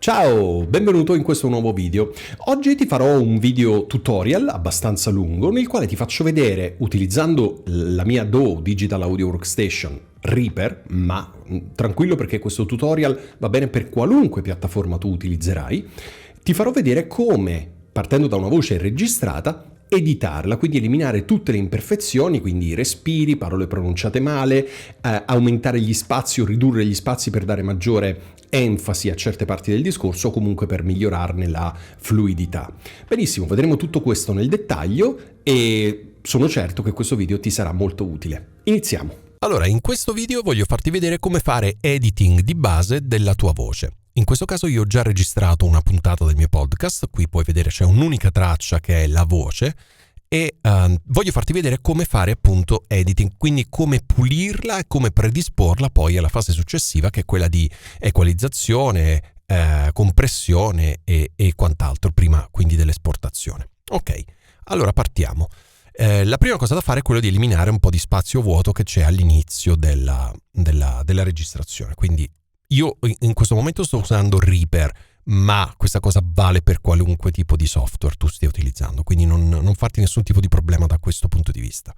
Ciao, benvenuto in questo nuovo video. Oggi ti farò un video tutorial abbastanza lungo nel quale ti faccio vedere, utilizzando la mia DAW Digital Audio Workstation Reaper, ma tranquillo perché questo tutorial va bene per qualunque piattaforma tu utilizzerai, ti farò vedere come, partendo da una voce registrata, editarla, quindi eliminare tutte le imperfezioni, quindi i respiri, parole pronunciate male, aumentare gli spazi o ridurre gli spazi per dare maggiore enfasi a certe parti del discorso o comunque per migliorarne la fluidità. Benissimo, vedremo tutto questo nel dettaglio e sono certo che questo video ti sarà molto utile. Iniziamo. Allora, in questo video voglio farti vedere come fare editing di base della tua voce. In questo caso io ho già registrato una puntata del mio podcast, qui puoi vedere c'è un'unica traccia che è la voce e voglio farti vedere come fare appunto editing, quindi come pulirla e come predisporla poi alla fase successiva che è quella di equalizzazione, compressione e quant'altro, prima quindi dell'esportazione. Ok, allora partiamo. La prima cosa da fare è quello di eliminare un po' di spazio vuoto che c'è all'inizio della registrazione, quindi io in questo momento sto usando Reaper, ma questa cosa vale per qualunque tipo di software tu stia utilizzando, quindi non farti nessun tipo di problema da questo punto di vista.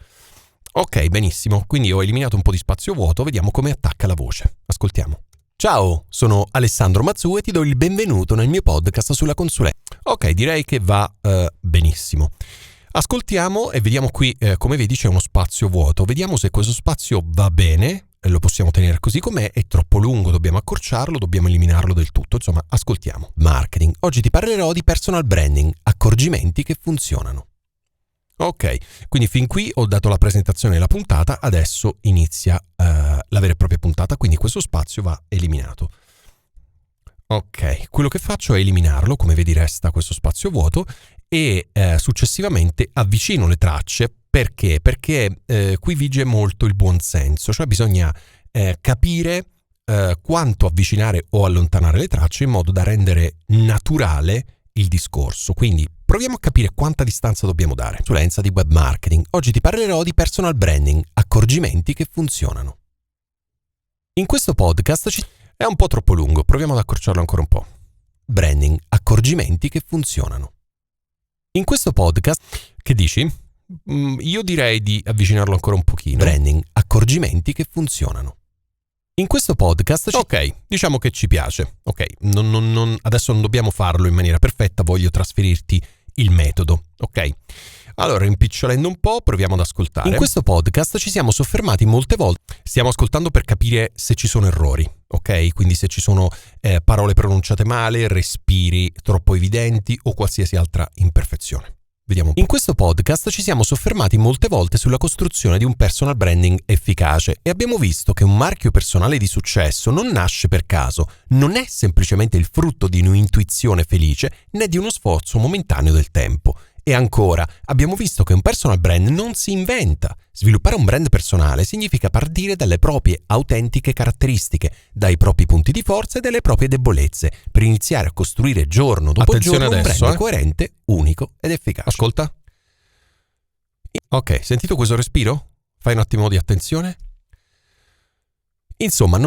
Ok, benissimo, quindi ho eliminato un po' di spazio vuoto, vediamo come attacca la voce. Ascoltiamo. Ciao, sono Alessandro Mazzu e ti do il benvenuto nel mio podcast sulla consulenza. Ok, direi che va benissimo. Ascoltiamo e vediamo qui, come vedi c'è uno spazio vuoto, vediamo se questo spazio va bene. Lo possiamo tenere così com'è, è troppo lungo, dobbiamo accorciarlo, dobbiamo eliminarlo del tutto, insomma, ascoltiamo. Marketing. Oggi ti parlerò di personal branding, accorgimenti che funzionano. Ok, quindi fin qui ho dato la presentazione della puntata, adesso inizia la vera e propria puntata, quindi questo spazio va eliminato. Ok, quello che faccio è eliminarlo, come vedi resta questo spazio vuoto e successivamente avvicino le tracce. Perché? Perché qui vige molto il buon senso, cioè bisogna capire quanto avvicinare o allontanare le tracce in modo da rendere naturale il discorso. Quindi proviamo a capire quanta distanza dobbiamo dare. Consulenza di web marketing. Oggi ti parlerò di personal branding, accorgimenti che funzionano. In questo podcast è un po' troppo lungo, proviamo ad accorciarlo ancora un po'. Branding, accorgimenti che funzionano. In questo podcast, che dici? Io direi di avvicinarlo ancora un pochino. Branding, accorgimenti che funzionano. In questo podcast ok, diciamo che ci piace. Ok, adesso non dobbiamo farlo in maniera perfetta, voglio trasferirti il metodo. Ok, allora rimpicciolendo un po' proviamo ad ascoltare. In questo podcast ci siamo soffermati molte volte, stiamo ascoltando per capire se ci sono errori. Ok, quindi se ci sono parole pronunciate male, respiri troppo evidenti o qualsiasi altra imperfezione. Vediamo. In questo podcast ci siamo soffermati molte volte sulla costruzione di un personal branding efficace e abbiamo visto che un marchio personale di successo non nasce per caso, non è semplicemente il frutto di un'intuizione felice né di uno sforzo momentaneo del tempo. E ancora, abbiamo visto che un personal brand non si inventa. Sviluppare un brand personale significa partire dalle proprie autentiche caratteristiche, dai propri punti di forza e dalle proprie debolezze, per iniziare a costruire giorno dopo giorno un brand coerente, unico ed efficace. Ascolta. Ok, sentito questo respiro? Fai un attimo di attenzione. Insomma,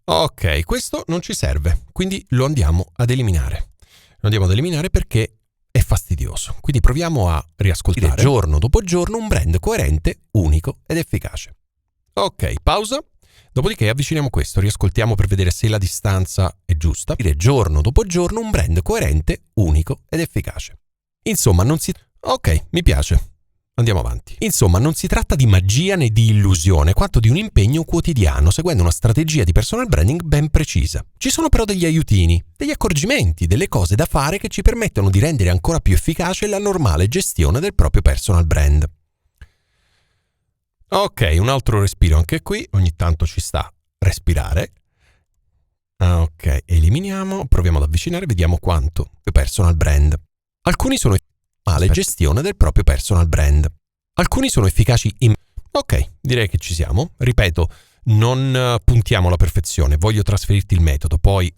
Ok, questo non ci serve, quindi lo andiamo ad eliminare. Lo andiamo ad eliminare perché è fastidioso. Quindi proviamo a riascoltare giorno dopo giorno un brand coerente, unico ed efficace. Ok, pausa. Dopodiché avviciniamo questo, riascoltiamo per vedere se la distanza è giusta. Giorno dopo giorno un brand coerente, unico ed efficace. Insomma, Ok, mi piace. Andiamo avanti. Insomma, non si tratta di magia né di illusione, quanto di un impegno quotidiano, seguendo una strategia di personal branding ben precisa. Ci sono però degli aiutini, degli accorgimenti, delle cose da fare che ci permettono di rendere ancora più efficace la normale gestione del proprio personal brand. Ok, un altro respiro anche qui, ogni tanto ci sta respirare. Ok, eliminiamo, proviamo ad avvicinare, vediamo quanto personal brand. Alcuni sono male gestione del proprio personal brand. Alcuni sono efficaci in... Ok, direi che ci siamo. Ripeto, non puntiamo alla perfezione, voglio trasferirti il metodo, poi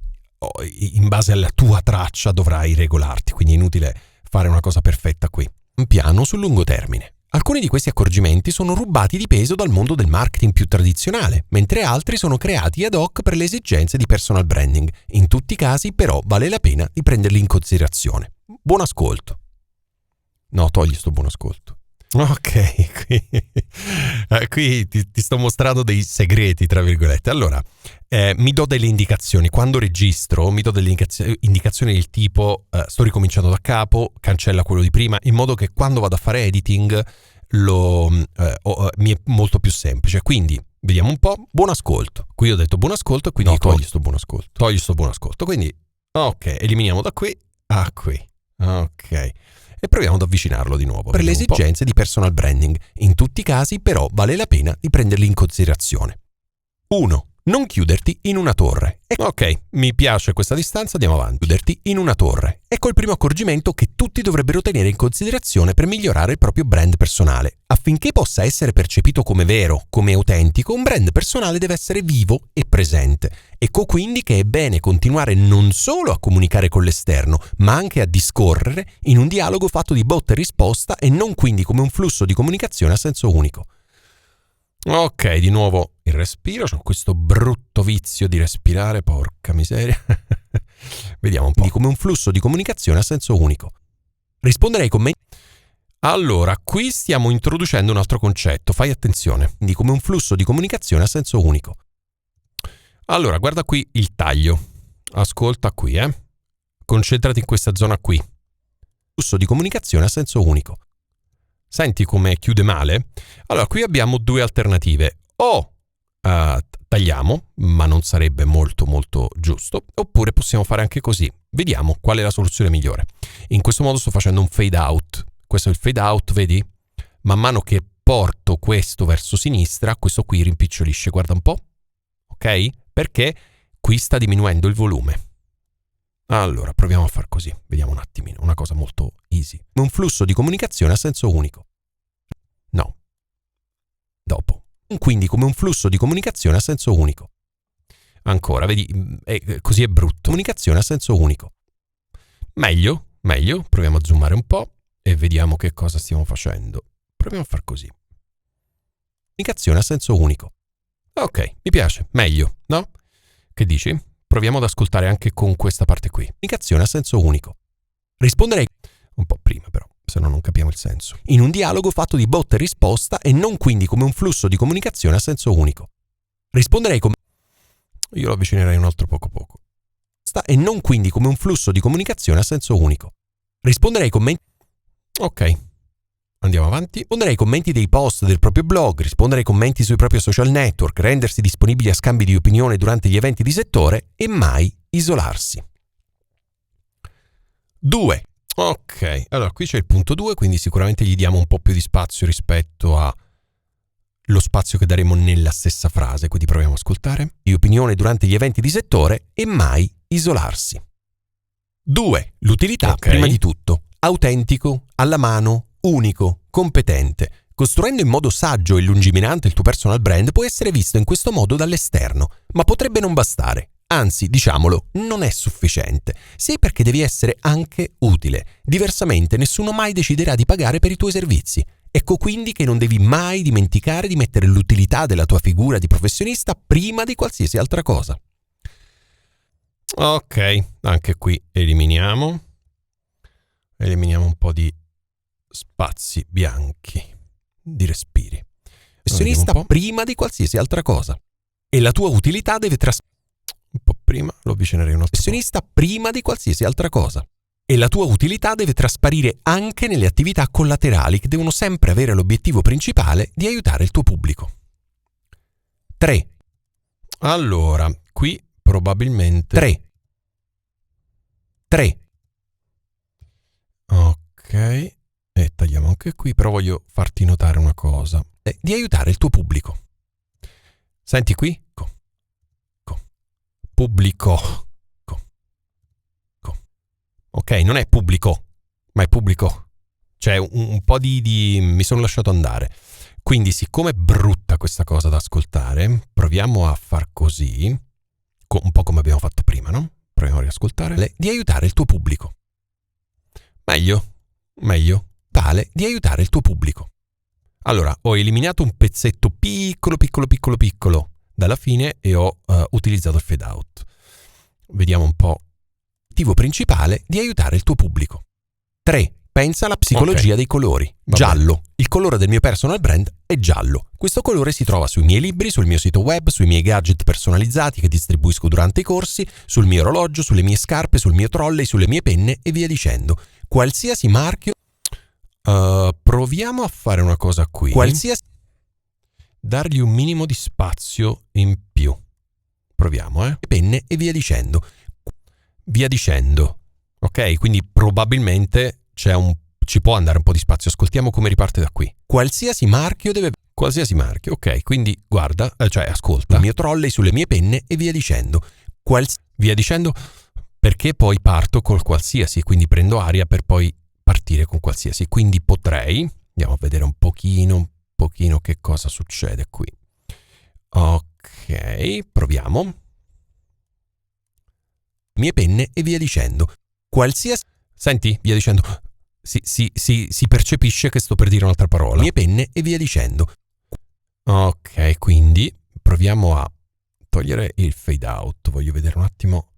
in base alla tua traccia dovrai regolarti, quindi è inutile fare una cosa perfetta qui. Un piano sul lungo termine. Alcuni di questi accorgimenti sono rubati di peso dal mondo del marketing più tradizionale, mentre altri sono creati ad hoc per le esigenze di personal branding. In tutti i casi, però, vale la pena di prenderli in considerazione. Buon ascolto. No, togli sto buon ascolto. Ok, qui ti sto mostrando dei segreti, tra virgolette. Allora, mi do delle indicazioni. Quando registro, mi do delle indicazioni del tipo sto ricominciando da capo, cancella quello di prima, in modo che quando vado a fare editing mi è molto più semplice. Quindi, vediamo un po'. Buon ascolto. Qui ho detto buon ascolto, quindi togli sto buon ascolto. Togli sto buon ascolto. Quindi, ok, eliminiamo da qui a qui. Ok. E proviamo ad avvicinarlo di nuovo. Per le esigenze di personal branding. In tutti i casi, però, vale la pena di prenderli in considerazione. 1. Non chiuderti in una torre. Ok, mi piace questa distanza, andiamo avanti. Chiuderti in una torre. Ecco il primo accorgimento che tutti dovrebbero tenere in considerazione per migliorare il proprio brand personale. Affinché possa essere percepito come vero, come autentico, un brand personale deve essere vivo e presente. Ecco quindi che è bene continuare non solo a comunicare con l'esterno, ma anche a discorrere in un dialogo fatto di botta e risposta e non quindi come un flusso di comunicazione a senso unico. Ok, di nuovo il respiro, c'ho questo brutto vizio di respirare, porca miseria. Vediamo un po'. Quindi come un flusso di comunicazione a senso unico. Rispondere ai commenti. Allora, qui stiamo introducendo un altro concetto, fai attenzione. Quindi come un flusso di comunicazione a senso unico. Allora, guarda qui il taglio. Ascolta qui, Concentrati in questa zona qui. Flusso di comunicazione a senso unico. Senti come chiude male? Allora, qui abbiamo due alternative. O tagliamo, ma non sarebbe molto giusto, oppure possiamo fare anche così. Vediamo qual è la soluzione migliore. In questo modo sto facendo un fade out. Questo è il fade out, vedi? Man mano che porto questo verso sinistra, questo qui rimpicciolisce, guarda un po'. Ok? Perché qui sta diminuendo il volume. Allora, proviamo a far così. Vediamo un attimino, una cosa molto easy. Un flusso di comunicazione a senso unico. No. Dopo. Quindi come un flusso di comunicazione a senso unico. Ancora, vedi, così è brutto. Comunicazione a senso unico. Meglio. Proviamo a zoomare un po' e vediamo che cosa stiamo facendo. Proviamo a far così. Comunicazione a senso unico. Ok, mi piace. Meglio, no? Che dici? Proviamo ad ascoltare anche con questa parte qui. Comunicazione a senso unico. Risponderei un po' prima però, se no non capiamo il senso. In un dialogo fatto di botta e risposta e non quindi come un flusso di comunicazione a senso unico. Risponderei come... Io lo avvicinerei un altro poco. E non quindi come un flusso di comunicazione a senso unico. Risponderei ai commenti... Ok. Andiamo avanti. Rispondere ai commenti dei post del proprio blog, rispondere ai commenti sui propri social network, rendersi disponibili a scambi di opinione durante gli eventi di settore e mai isolarsi. 2. Ok, allora qui c'è il punto 2, quindi sicuramente gli diamo un po' più di spazio rispetto allo spazio che daremo nella stessa frase, quindi proviamo ad ascoltare. Di opinione durante gli eventi di settore e mai isolarsi. 2. L'utilità prima di tutto. Autentico, alla mano, unico, competente. Costruendo in modo saggio e lungimirante il tuo personal brand può essere visto in questo modo dall'esterno, ma potrebbe non bastare. Anzi, diciamolo, non è sufficiente. Sì, perché devi essere anche utile. Diversamente nessuno mai deciderà di pagare per i tuoi servizi. Ecco quindi che non devi mai dimenticare di mettere l'utilità della tua figura di professionista prima di qualsiasi altra cosa. Ok, anche qui eliminiamo un po' di spazi bianchi di respiri. Professionista prima di qualsiasi altra cosa. E la tua utilità deve un po' prima, lo avvicinerei un altro professionista prima di qualsiasi altra cosa. E la tua utilità deve trasparire anche nelle attività collaterali che devono sempre avere l'obiettivo principale di aiutare il tuo pubblico. 3. Allora, qui probabilmente 3. Ok, e tagliamo anche qui, però voglio farti notare una cosa. È di aiutare il tuo pubblico. Senti qui? Pubblico. Ok, non è pubblico, ma è pubblico. Cioè un po' di mi sono lasciato andare. Quindi, siccome è brutta questa cosa da ascoltare, proviamo a far così, un po' come abbiamo fatto prima, no? Proviamo a riascoltare. Di aiutare il tuo pubblico. Meglio. Tale di aiutare il tuo pubblico. Allora, ho eliminato un pezzetto piccolo dalla fine e ho utilizzato il fade out. Vediamo un po'. L'obiettivo principale di aiutare il tuo pubblico. 3. Pensa alla psicologia dei colori. Giallo. Il colore del mio personal brand è giallo. Questo colore si trova sui miei libri, sul mio sito web, sui miei gadget personalizzati che distribuisco durante i corsi, sul mio orologio, sulle mie scarpe, sul mio trolley, sulle mie penne e via dicendo. Qualsiasi marchio. Proviamo a fare una cosa qui. Dargli un minimo di spazio in più. Proviamo, penne e via dicendo. Ok, quindi probabilmente ci può andare un po' di spazio. Ascoltiamo come riparte da qui. Qualsiasi marchio, ok, quindi guarda, ascolta. Il mio trolley sulle mie penne e via dicendo. Via dicendo, perché poi parto col qualsiasi, quindi prendo aria per poi partire con qualsiasi. Quindi potrei, andiamo a vedere un pochino che cosa succede qui. Ok, proviamo. Mie penne e via dicendo. Qualsiasi. Senti, via dicendo. Si percepisce che sto per dire un'altra parola. Mie penne e via dicendo. Ok, quindi proviamo a togliere il fade out. Voglio vedere un attimo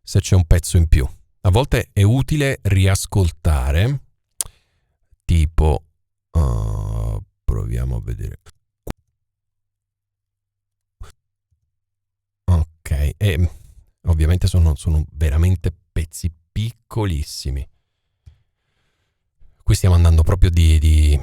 se c'è un pezzo in più. A volte è utile riascoltare. Tipo, proviamo a vedere. Ok, e ovviamente sono veramente pezzi piccolissimi. Qui stiamo andando proprio di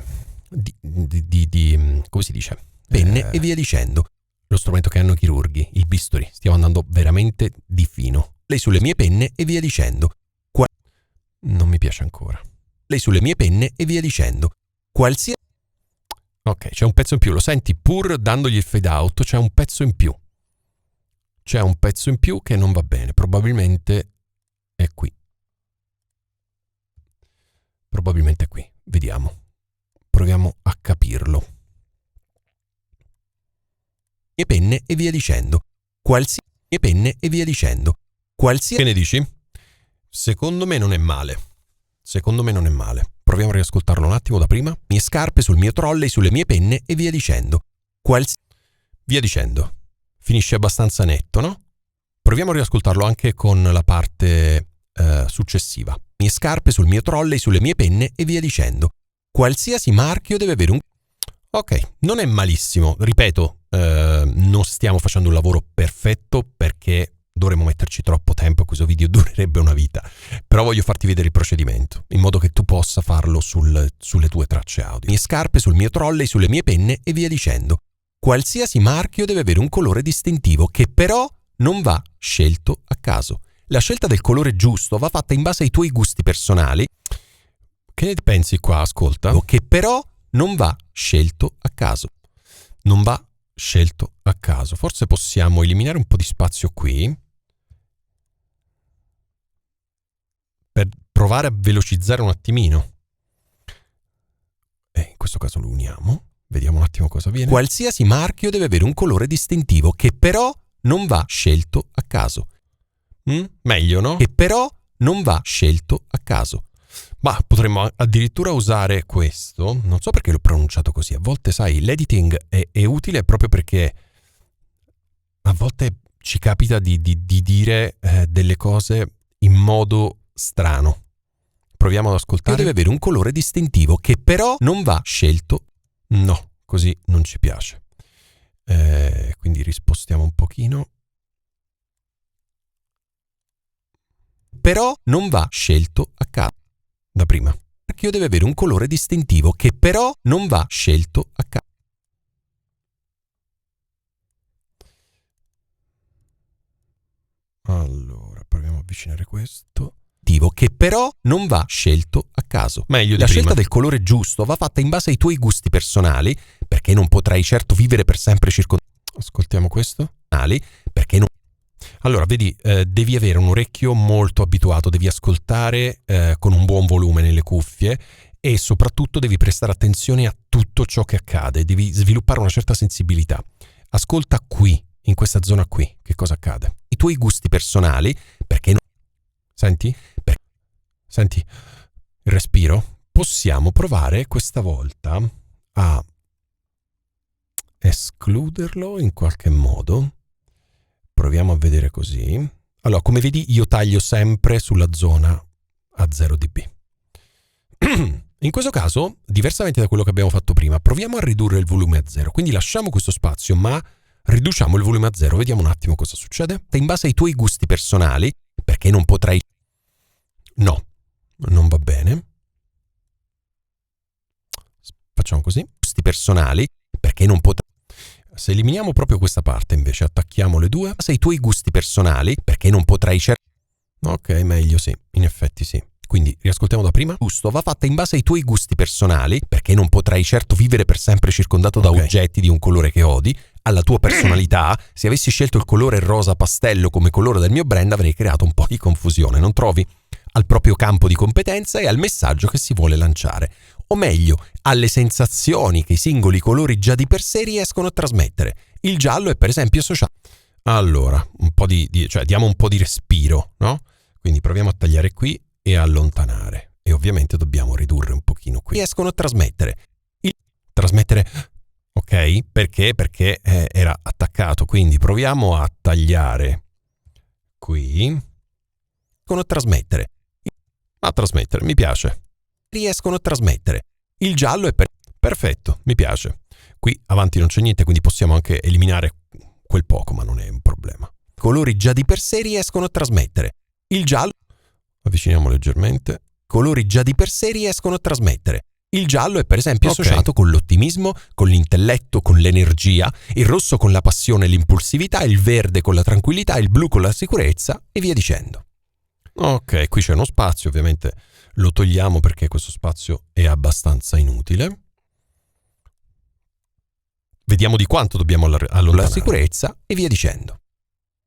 come si dice? Penne e via dicendo. Lo strumento che hanno i chirurghi, il bisturi. Stiamo andando veramente di fino. Lei sulle mie penne e via dicendo. Non mi piace ancora. Lei sulle mie penne e via dicendo. Qualsiasi. Ok, c'è un pezzo in più. Lo senti? Pur dandogli il fade out, c'è un pezzo in più. C'è un pezzo in più che non va bene. Probabilmente è qui. Probabilmente è qui. Vediamo. Proviamo a capirlo. Mie penne e via dicendo. Mie penne e via dicendo. Che ne dici? Secondo me non è male. Proviamo a riascoltarlo un attimo da prima. Mie scarpe sul mio trolley, sulle mie penne e via dicendo. Via dicendo. Finisce abbastanza netto, no? Proviamo a riascoltarlo anche con la parte successiva. Mie scarpe sul mio trolley, sulle mie penne e via dicendo. Qualsiasi marchio deve avere un. Ok, non è malissimo. Ripeto, non stiamo facendo un lavoro perfetto perché dovremmo metterci troppo tempo e questo video durerebbe una vita. Però voglio farti vedere il procedimento, in modo che tu possa farlo sulle tue tracce audio. Mie scarpe sul mio trolley, sulle mie penne e via dicendo. Qualsiasi marchio deve avere un colore distintivo che però non va scelto a caso. La scelta del colore giusto va fatta in base ai tuoi gusti personali. Che ne pensi qua? Ascolta. Che però non va scelto a caso. Non va scelto a caso. Forse possiamo eliminare un po' di spazio qui per provare a velocizzare un attimino. E in questo caso lo uniamo. Vediamo un attimo cosa viene. Qualsiasi marchio deve avere un colore distintivo che però non va scelto a caso. Meglio, no? Che però non va scelto a caso. Ma potremmo addirittura usare questo. Non so perché l'ho pronunciato così. A volte, sai, l'editing è utile proprio perché a volte ci capita di dire delle cose in modo strano. Proviamo ad ascoltare. Deve avere un colore distintivo che però non va scelto. No, così non ci piace. Quindi rispostiamo un pochino. Però non va scelto a caso. Da prima. Il marchio deve avere un colore distintivo che però non va scelto a caso. Allora, proviamo a avvicinare questo. Che però non va scelto a caso. Meglio di prima. La scelta del colore giusto va fatta in base ai tuoi gusti personali, perché non potrai certo vivere per sempre Ascoltiamo questo. Perché non. Allora, vedi, devi avere un orecchio molto abituato, devi ascoltare con un buon volume nelle cuffie e soprattutto devi prestare attenzione a tutto ciò che accade, devi sviluppare una certa sensibilità. Ascolta qui, in questa zona qui, che cosa accade. I tuoi gusti personali, perché non. Senti? Senti il respiro? Possiamo provare questa volta a escluderlo in qualche modo. Proviamo a vedere così. Allora, come vedi, io taglio sempre sulla zona a 0 dB. In questo caso, diversamente da quello che abbiamo fatto prima, proviamo a ridurre il volume a 0. Quindi lasciamo questo spazio, ma riduciamo il volume a 0. Vediamo un attimo cosa succede. In base ai tuoi gusti personali, perché non potrai... No, non va bene. Facciamo così. Gusti personali, perché non potrai... Se eliminiamo proprio questa parte, invece, attacchiamo le due. Se i tuoi gusti personali, perché non potrai Ok, meglio sì, in effetti sì. Quindi riascoltiamo da prima. Gusto va fatta in base ai tuoi gusti personali, perché non potrai certo vivere per sempre circondato da oggetti di un colore che odi, alla tua personalità. Se avessi scelto il colore rosa pastello come colore del mio brand avrei creato un po' di confusione, non trovi? Al proprio campo di competenza e al messaggio che si vuole lanciare. O meglio, alle sensazioni che i singoli colori già di per sé riescono a trasmettere. Il giallo è per esempio associato... Allora, un po' cioè diamo un po' di respiro, no? Quindi proviamo a tagliare qui e allontanare. E ovviamente dobbiamo ridurre un pochino qui. Riescono a trasmettere. Trasmettere... Ok? Perché? Perché era attaccato. Quindi proviamo a tagliare qui. Riescono a trasmettere. Mi piace. Riescono a trasmettere. Il giallo è perfetto, mi piace. Qui avanti non c'è niente, quindi possiamo anche eliminare quel poco, ma non è un problema. I colori già di per sé riescono a trasmettere. Il giallo, avviciniamo leggermente. Colori già di per sé riescono a trasmettere. Il giallo è per esempio associato con l'ottimismo, con l'intelletto, con l'energia, il rosso con la passione e l'impulsività, il verde con la tranquillità, il blu con la sicurezza e via dicendo. Ok, qui c'è uno spazio, ovviamente lo togliamo perché questo spazio è abbastanza inutile. Vediamo di quanto dobbiamo allontanare la sicurezza e via dicendo.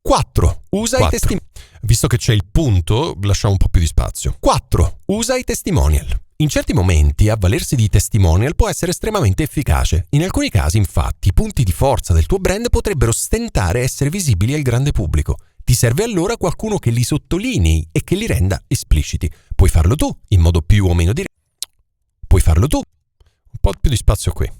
4. Usa i testimonial. Visto che c'è il punto, lasciamo un po' più di spazio. 4. Usa i testimonial. In certi momenti avvalersi di testimonial può essere estremamente efficace. In alcuni casi, infatti, i punti di forza del tuo brand potrebbero stentare a essere visibili al grande pubblico. Ti serve allora qualcuno che li sottolinei e che li renda espliciti. Puoi farlo tu, in modo più o meno diretto. Puoi farlo tu. Un po' più di spazio qui.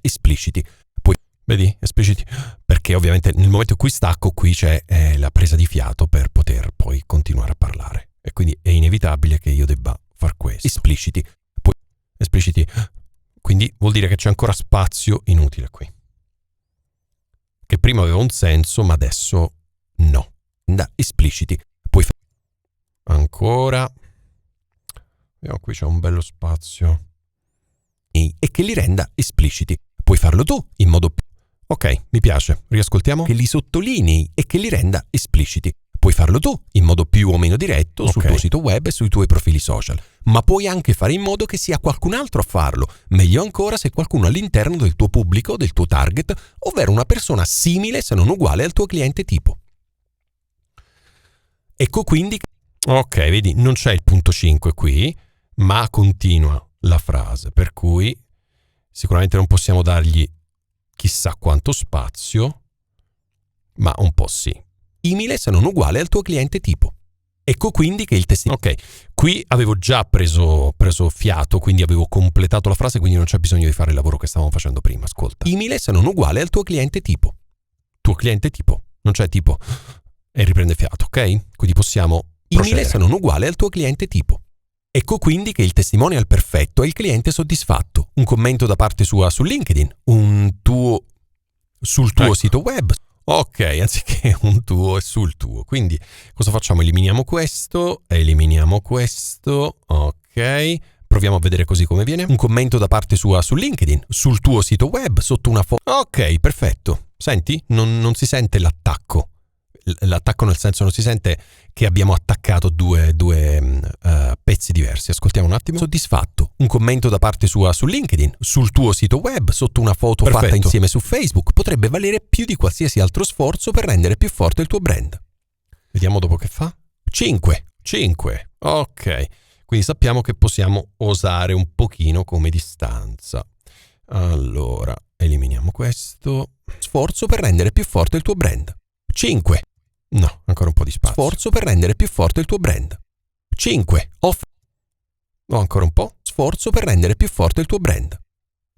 Espliciti. Poi, vedi, espliciti. Perché ovviamente nel momento in cui stacco, qui c'è la presa di fiato per poter poi continuare a parlare. E quindi è inevitabile che io debba far questo. Espliciti. Poi, espliciti. Quindi vuol dire che c'è ancora spazio inutile qui. Che prima aveva un senso, ma adesso no. Da espliciti. Poi ancora. Vediamo, qui c'è un bello spazio. E che li renda espliciti. Puoi farlo tu in modo più... Ok, mi piace. Riascoltiamo. Che li sottolinei e che li renda espliciti. Puoi farlo tu in modo più o meno diretto sul tuo sito web e sui tuoi profili social. Ma puoi anche fare in modo che sia qualcun altro a farlo. Meglio ancora se qualcuno all'interno del tuo pubblico, del tuo target, ovvero una persona simile se non uguale al tuo cliente tipo. Ecco quindi... Ok, vedi, non c'è il punto 5 qui, ma continua la frase, per cui sicuramente non possiamo dargli chissà quanto spazio, ma un po' sì. Simile se non uguale al tuo cliente tipo. Ecco quindi che il testimone... Ok, qui avevo già preso fiato, quindi avevo completato la frase, quindi non c'è bisogno di fare il lavoro che stavamo facendo prima. Ascolta. Simile se non uguale al tuo cliente tipo. Tuo cliente tipo. Non c'è tipo. E riprende fiato, ok? Quindi possiamo... Simile se non uguale al tuo cliente tipo. Ecco quindi che il testimonial perfetto è il cliente soddisfatto. Un commento da parte sua su LinkedIn, sul tuo sito web. Ok, anziché un tuo e sul tuo. Quindi cosa facciamo? Eliminiamo questo, ok. Proviamo a vedere così come viene. Un commento da parte sua su LinkedIn, sul tuo sito web, sotto una foto. Ok, perfetto. Senti? Non si sente l'attacco. L'attacco nel senso non si sente che abbiamo attaccato due pezzi diversi. Ascoltiamo un attimo. Soddisfatto. Un commento da parte sua su LinkedIn, sul tuo sito web, sotto una foto fatta insieme su Facebook, potrebbe valere più di qualsiasi altro sforzo per rendere più forte il tuo brand. Vediamo dopo che fa. 5. Ok. Quindi sappiamo che possiamo osare un pochino come distanza. Allora, eliminiamo questo. Sforzo per rendere più forte il tuo brand. 5. No, ancora un po' di spazio. Sforzo per rendere più forte il tuo brand. 5. o ancora un po', sforzo per rendere più forte il tuo brand.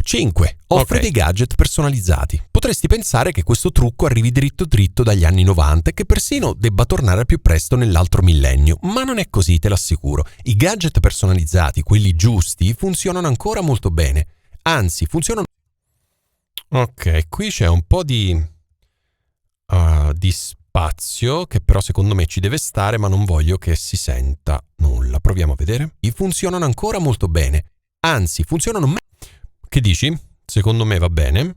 5. Offre dei gadget personalizzati. Potresti pensare che questo trucco arrivi dritto dagli anni 90 e che persino debba tornare al più presto nell'altro millennio, ma non è così, te l'assicuro. I gadget personalizzati, quelli giusti, funzionano ancora molto bene. Anzi, funzionano... Ok, qui c'è un po' di spazio che però secondo me ci deve stare, ma non voglio che si senta nulla. Proviamo a vedere. I funzionano ancora molto bene. Anzi, funzionano meglio. Che dici? Secondo me va bene.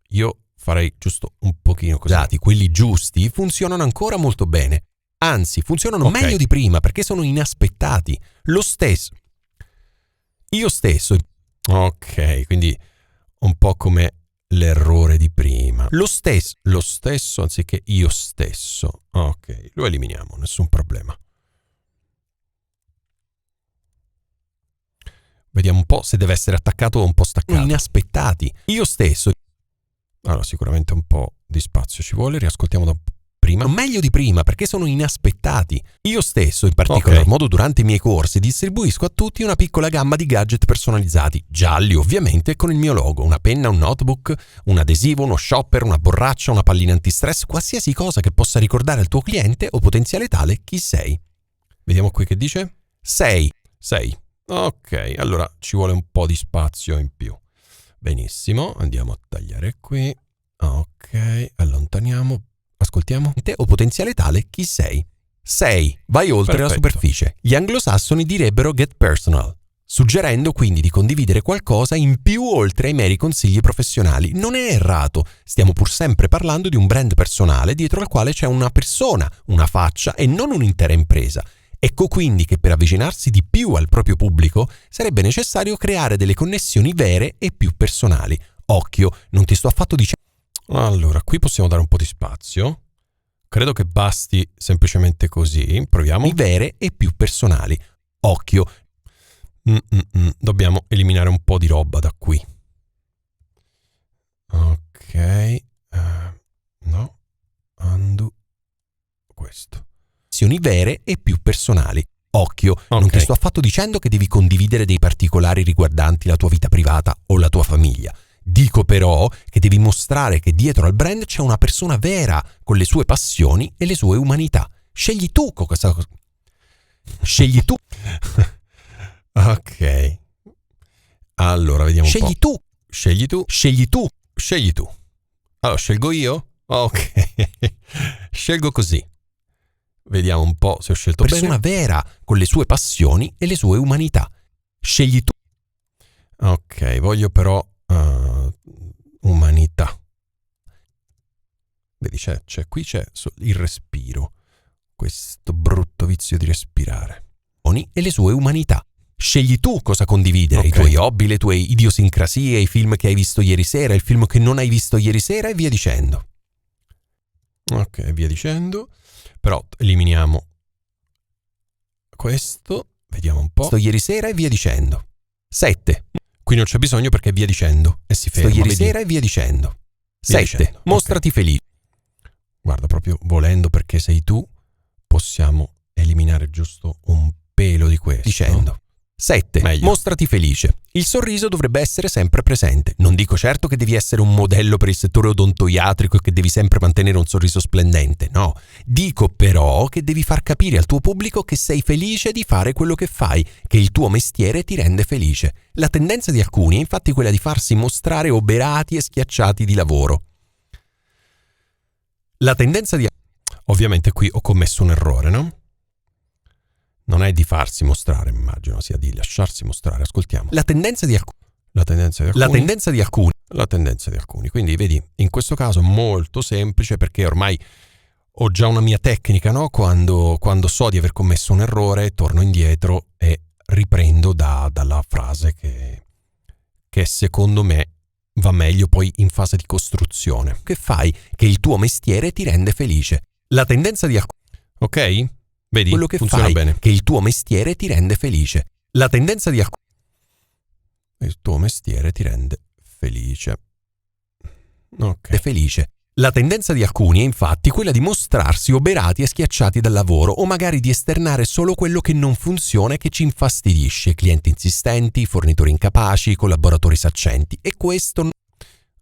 Io farei giusto un pochino così. Quelli giusti funzionano ancora molto bene. Anzi, funzionano meglio di prima perché sono inaspettati. Lo stesso. Io stesso. Ok, quindi un po' come l'errore di prima. Lo stesso anziché io stesso. Ok, lo eliminiamo, nessun problema. Vediamo un po' se deve essere attaccato o un po' staccato. Inaspettati. Io stesso. Allora, sicuramente un po' di spazio ci vuole. Riascoltiamo da prima. Meglio di prima perché sono inaspettati. Io stesso, in particolar modo durante i miei corsi, distribuisco a tutti una piccola gamma di gadget personalizzati, gialli ovviamente, con il mio logo, una penna, un notebook, un adesivo, uno shopper, una borraccia, una pallina antistress, qualsiasi cosa che possa ricordare al tuo cliente o potenziale tale chi sei. Vediamo qui che dice. 6. Ok, allora ci vuole un po' di spazio in più. Benissimo, andiamo a tagliare qui. Ok, allontaniamo. Ascoltiamo. O potenziale tale chi sei. 6. Vai oltre la superficie. Gli anglosassoni direbbero get personal, suggerendo quindi di condividere qualcosa in più oltre ai meri consigli professionali. Non è errato, stiamo pur sempre parlando di un brand personale dietro al quale c'è una persona, una faccia e non un'intera impresa. Ecco quindi che per avvicinarsi di più al proprio pubblico sarebbe necessario creare delle connessioni vere e più personali. Occhio, non ti sto affatto dicendo... Allora, qui possiamo dare un po' di spazio. Credo che basti semplicemente così. Proviamo. Vere e più personali. Occhio. Dobbiamo eliminare un po' di roba da qui. Ok. No. Undo. Questo. Vere e più personali. Occhio, non ti sto affatto dicendo che devi condividere dei particolari riguardanti la tua vita privata o la tua famiglia. Dico però che devi mostrare che dietro al brand c'è una persona vera con le sue passioni e le sue umanità. Scegli tu cosa. Scegli tu. Ok. Allora, vediamo un po'. Scegli tu. Allora, scelgo io? Ok. Scelgo così. Vediamo un po' se ho scelto bene. Persona vera con le sue passioni e le sue umanità. Scegli tu. Ok, voglio però umanità. Vedi, qui c'è il respiro. Questo brutto vizio di respirare. E le sue umanità. Scegli tu cosa condividere, i tuoi hobby, le tue idiosincrasie, i film che hai visto ieri sera, il film che non hai visto ieri sera e via dicendo. Ok, via dicendo. Però eliminiamo questo, vediamo un po'. Sto ieri sera e via dicendo. 7. Qui non c'è bisogno perché via dicendo e si ferma. Sto ieri sera e via dicendo. 7. Mostrati felice. Guarda, proprio volendo perché sei tu, possiamo eliminare giusto un pelo di questo. Dicendo. 7. Meglio. Mostrati felice. Il sorriso dovrebbe essere sempre presente. Non dico certo che devi essere un modello per il settore odontoiatrico e che devi sempre mantenere un sorriso splendente, no. Dico però che devi far capire al tuo pubblico che sei felice di fare quello che fai, che il tuo mestiere ti rende felice. La tendenza di alcuni è infatti quella di farsi mostrare oberati e schiacciati di lavoro. Ovviamente qui ho commesso un errore, no? Non è di farsi mostrare, immagino sia di lasciarsi mostrare. Ascoltiamo. La tendenza di alcuni. Quindi vedi, in questo caso è molto semplice perché ormai ho già una mia tecnica, no? Quando so di aver commesso un errore, torno indietro e riprendo dalla frase che secondo me va meglio poi in fase di costruzione. Che fai? Che il tuo mestiere ti rende felice. La tendenza di alcuni. Ok? Vedi, quello che funziona fai, bene. Che il tuo mestiere ti rende felice. La tendenza di alcuni. Il tuo mestiere ti rende felice. Ok. Felice. La tendenza di alcuni è infatti quella di mostrarsi oberati e schiacciati dal lavoro o magari di esternare solo quello che non funziona e che ci infastidisce, clienti insistenti, fornitori incapaci, collaboratori saccenti e questo...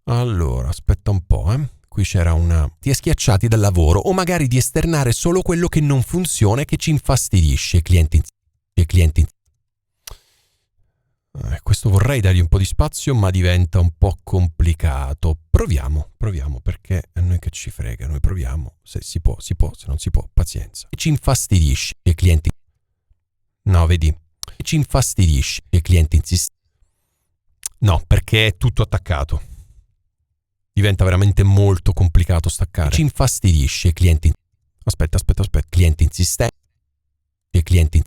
Allora, aspetta un po', Qui c'era una... Ti è schiacciati dal lavoro o magari di esternare solo quello che non funziona e che ci infastidisce, clienti questo vorrei dargli un po' di spazio, ma diventa un po' complicato. Proviamo, perché a noi che ci frega, noi proviamo. Se si può, se non si può, pazienza. Ci infastidisce, i clienti... No, vedi? Ci infastidisce, i clienti insistenti. No, perché è tutto attaccato. Diventa veramente molto complicato staccare. Ci infastidisce, i clienti... Aspetta. Clienti insistenti, i clienti...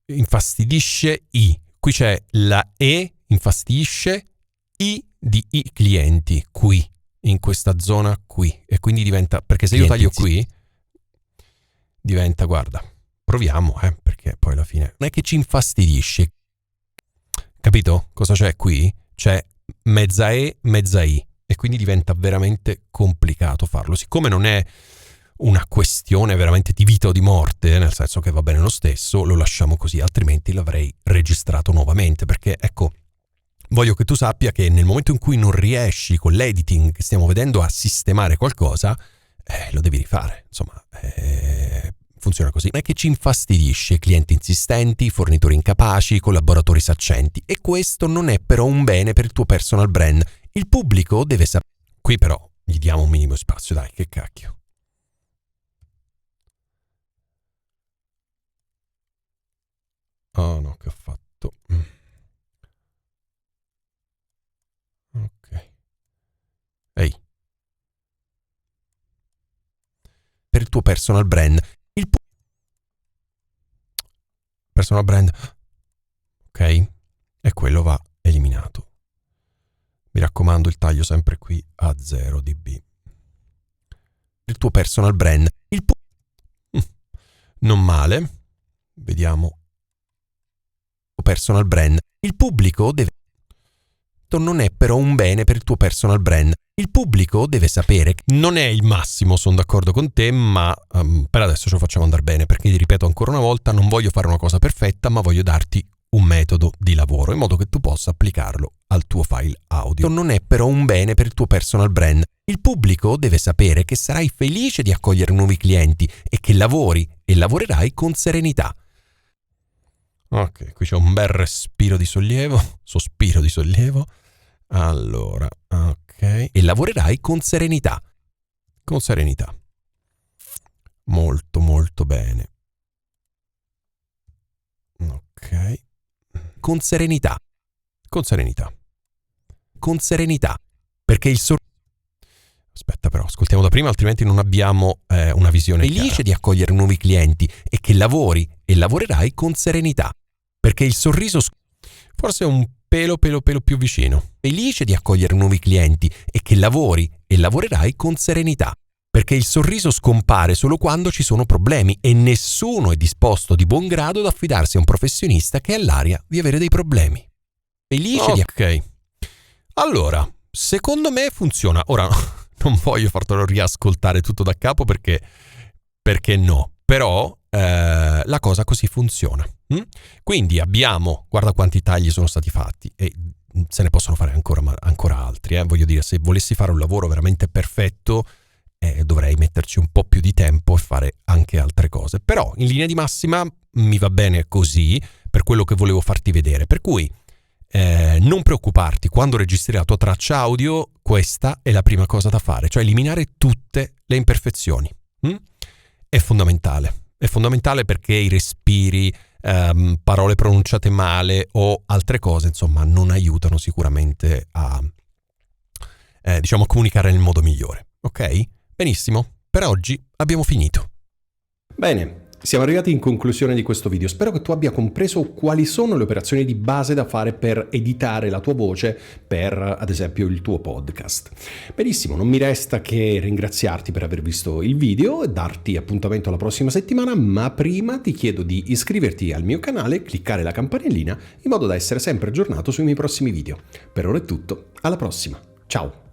Infastidisce i... Qui c'è la E, infastidisce, I di i clienti, qui, in questa zona qui. E quindi diventa, perché se io taglio qui, diventa, guarda, proviamo, perché poi alla fine non è che ci infastidisce. Capito cosa c'è qui? C'è mezza E, mezza I. E quindi diventa veramente complicato farlo. Siccome non è una questione veramente di vita o di morte, nel senso che va bene lo stesso, lo lasciamo così, altrimenti l'avrei registrato nuovamente, perché ecco, voglio che tu sappia che nel momento in cui non riesci con l'editing che stiamo vedendo a sistemare qualcosa, lo devi rifare, insomma, funziona così. Non è che ci infastidisce, clienti insistenti, fornitori incapaci, collaboratori saccenti, e questo non è però un bene per il tuo personal brand. Il pubblico deve sapere. Qui però gli diamo un minimo spazio, dai, che cacchio. Oh no, che ho fatto? Ok. Ehi. Per il tuo personal brand. Personal brand. Ok? E quello va eliminato. Mi raccomando, il taglio sempre qui a 0 dB. Per il tuo personal brand. Non male. Vediamo. Personal brand. Il pubblico deve... Non è però un bene per il tuo personal brand. Il pubblico deve sapere che non è il massimo, sono d'accordo con te, ma per adesso ce lo facciamo andare bene, perché ti ripeto ancora una volta, non voglio fare una cosa perfetta, ma voglio darti un metodo di lavoro in modo che tu possa applicarlo al tuo file audio. Non è però un bene per il tuo personal brand. Il pubblico deve sapere che sarai felice di accogliere nuovi clienti e che lavori e lavorerai con serenità. Ok, qui c'è un bel respiro di sollievo, sospiro di sollievo. Allora, ok. E lavorerai con serenità. Con serenità. Molto, molto bene. Ok. Con serenità. Con serenità. Con serenità. Perché il Aspetta però, ascoltiamo da prima, altrimenti non abbiamo una visione chiara. Felice di accogliere nuovi clienti e che lavori e lavorerai con serenità. Perché il sorriso... Forse è un pelo più vicino. Felice di accogliere nuovi clienti e che lavori e lavorerai con serenità. Perché il sorriso scompare solo quando ci sono problemi e nessuno è disposto di buon grado ad affidarsi a un professionista che ha l'aria di avere dei problemi. Felice di... Ok. Allora, secondo me funziona. Ora non voglio fartelo riascoltare tutto da capo perché no. Però la cosa così funziona. Quindi abbiamo, guarda quanti tagli sono stati fatti e se ne possono fare ancora altri. Voglio dire, se volessi fare un lavoro veramente perfetto dovrei metterci un po' più di tempo e fare anche altre cose. Però in linea di massima mi va bene così per quello che volevo farti vedere. Per cui non preoccuparti, quando registri la tua traccia audio, questa è la prima cosa da fare, cioè eliminare tutte le imperfezioni. È fondamentale perché i respiri, parole pronunciate male o altre cose, insomma, non aiutano sicuramente a diciamo a comunicare nel modo migliore. Ok? Benissimo, per oggi abbiamo finito. Bene. Siamo arrivati in conclusione di questo video, spero che tu abbia compreso quali sono le operazioni di base da fare per editare la tua voce per, ad esempio, il tuo podcast. Benissimo, non mi resta che ringraziarti per aver visto il video e darti appuntamento alla prossima settimana, ma prima ti chiedo di iscriverti al mio canale, cliccare la campanellina in modo da essere sempre aggiornato sui miei prossimi video. Per ora è tutto, alla prossima, ciao!